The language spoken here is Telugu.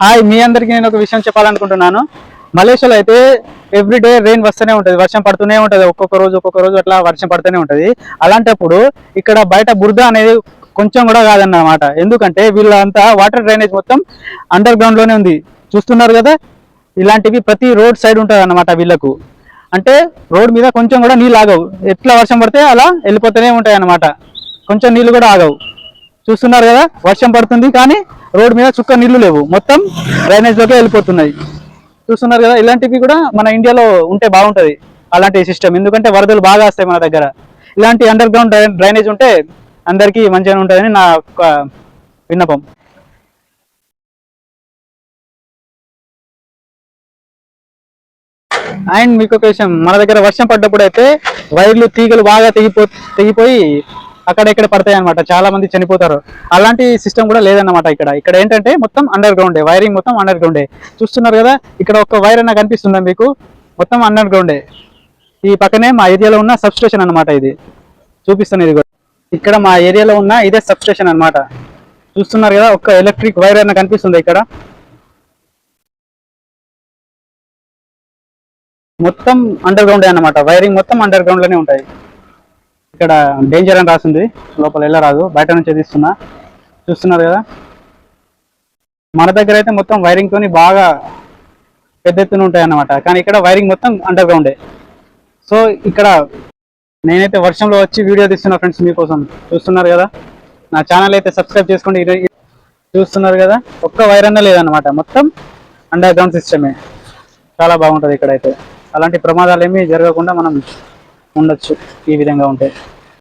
హాయ్, మీ అందరికీ నేను ఒక విషయం చెప్పాలనుకుంటున్నాను. మలేషియాలో అయితే ఎవ్రీడే రెయిన్ వస్తూనే ఉంటుంది, వర్షం పడుతూనే ఉంటుంది. ఒక్కొక్క రోజు అట్లా వర్షం పడుతూనే ఉంటుంది. అలాంటప్పుడు ఇక్కడ బయట బురద అనేది కొంచెం కూడా కాదన్నమాట. ఎందుకంటే వీళ్ళంతా వాటర్ డ్రైనేజ్ మొత్తం అండర్ గ్రౌండ్ లోనే ఉంది. చూస్తున్నారు కదా, ఇలాంటివి ప్రతి రోడ్ సైడ్ ఉంటుంది అన్నమాట వీళ్ళకు. అంటే రోడ్ మీద కొంచెం కూడా నీళ్ళు ఆగవు. ఎట్లా వర్షం పడితే అలా వెళ్ళిపోతూనే ఉంటాయి అన్నమాట. కొంచెం నీళ్ళు కూడా ఆగవు. చూస్తున్నారు కదా, వర్షం పడుతుంది కానీ రోడ్ మీద చుక్క నీళ్లు లేవు, మొత్తం డ్రైనేజ్ లోకి వెళ్ళిపోతున్నాయి. చూస్తున్నారు కదా, ఇలాంటివి కూడా మన ఇండియాలో ఉంటే బాగుంటది అలాంటి సిస్టమ్. ఎందుకంటే వరదలు బాగా వస్తాయి మన దగ్గర. ఇలాంటి అండర్ గ్రౌండ్ డ్రైనేజ్ ఉంటే అందరికీ మంచిగా ఉంటుందని నా ఒక విన్నపం. అండ్ మీకు ఒక విషయం, మన దగ్గర వర్షం పడ్డప్పుడు అయితే వైర్లు తీగలు బాగా తెగిపోయి అక్కడెక్కడ పడతాయి అనమాట. చాలా మంది చనిపోతారు. అలాంటి సిస్టమ్ కూడా లేదన్నమాట ఇక్కడ. ఇక్కడ ఏంటంటే మొత్తం అండర్ గ్రౌండే, వైరింగ్ మొత్తం అండర్ గ్రౌండే. చూస్తున్నారు కదా, ఇక్కడ ఒక వైర్ అన్న కనిపిస్తుందా మీకు? మొత్తం అండర్ గ్రౌండే. ఈ పక్కనే మా ఏరియాలో ఉన్న సబ్ స్టేషన్ అనమాట. ఇది చూపిస్తాను. ఇది కూడా ఇక్కడ మా ఏరియాలో ఉన్న ఇదే సబ్ స్టేషన్ అనమాట. చూస్తున్నారు కదా, ఒక ఎలక్ట్రిక్ వైర్ అన్న కనిపిస్తుంది ఇక్కడ. మొత్తం అండర్ గ్రౌండే అన్నమాట. వైరింగ్ మొత్తం అండర్ గ్రౌండ్ లోనే ఉంటాయి. ఇక్కడ డేంజర్ అని రాసింది, లోపల వెళ్ళరాదు, బయట నుంచే తీస్తున్నా. చూస్తున్నారు కదా, మన దగ్గర అయితే మొత్తం వైరింగ్ తోని బాగా పెద్ద ఎత్తున ఉంటాయి అన్నమాట. కానీ ఇక్కడ వైరింగ్ మొత్తం అండర్ గ్రౌండే. సో ఇక్కడ నేనైతే వర్షంలో వచ్చి వీడియో తీస్తున్నా ఫ్రెండ్స్ మీకోసం. చూస్తున్నారు కదా, నా ఛానల్ అయితే సబ్స్క్రైబ్ చేసుకోండి. చూస్తున్నారు కదా, ఒక్క వైర్ అన్న లేదన్నమాట, మొత్తం అండర్ గ్రౌండ్ సిస్టమే. చాలా బాగుంటుంది ఇక్కడైతే. అలాంటి ప్రమాదాలు ఏమీ జరగకుండా మనం ఉండొచ్చు ఈ విధంగా ఉంటే.